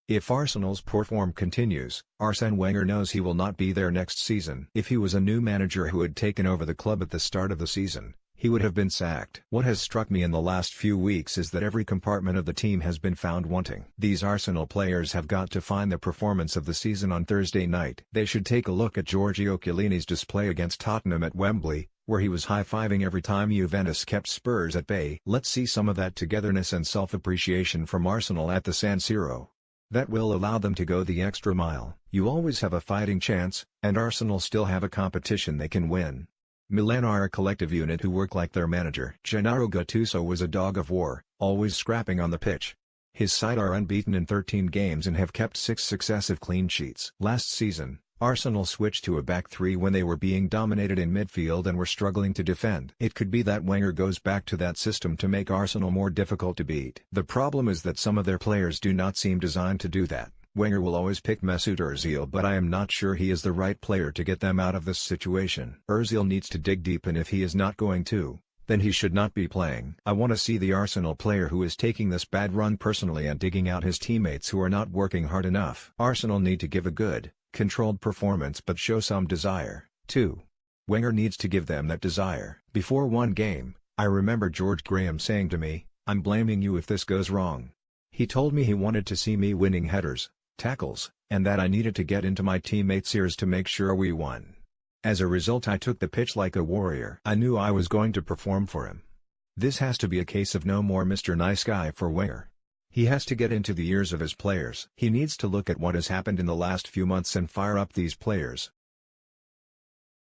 If Arsenal's poor form continues, Arsene Wenger knows he will not be there next season. If he was a new manager who had taken over the club at the start of the season, he would have been sacked. What has struck me in the last few weeks is that every compartment of the team has been found wanting. These Arsenal players have got to find the performance of the season on Thursday night. They should take a look at Giorgio Chiellini's display against Tottenham at Wembley, where he was high-fiving every time Juventus kept Spurs at bay. Let's see some of that togetherness and self-appreciation from Arsenal at the San Siro. That will allow them to go the extra mile. You always have a fighting chance, and Arsenal still have a competition they can win. Milan are a collective unit who work like their manager. Gennaro Gattuso was a dog of war, always scrapping on the pitch. His side are unbeaten in 13 games and have kept 6 successive clean sheets. Last season, Arsenal switched to a back three when they were being dominated in midfield and were struggling to defend. It could be that Wenger goes back to that system to make Arsenal more difficult to beat. The problem is that some of their players do not seem designed to do that. Wenger will always pick Mesut Ozil, but I am not sure he is the right player to get them out of this situation. Ozil needs to dig deep, and if he is not going to, then he should not be playing. I want to see the Arsenal player who is taking this bad run personally and digging out his teammates who are not working hard enough. Arsenal need to give a good, controlled performance but show some desire, too. Wenger needs to give them that desire. Before one game, I remember George Graham saying to me, "I'm blaming you if this goes wrong." He told me he wanted to see me winning headers, tackles, and that I needed to get into my teammates' ears to make sure we won. As a result, I took the pitch like a warrior. I knew I was going to perform for him. This has to be a case of no more Mr. Nice Guy for Wenger. He has to get into the ears of his players. He needs to look at what has happened in the last few months and fire up these players.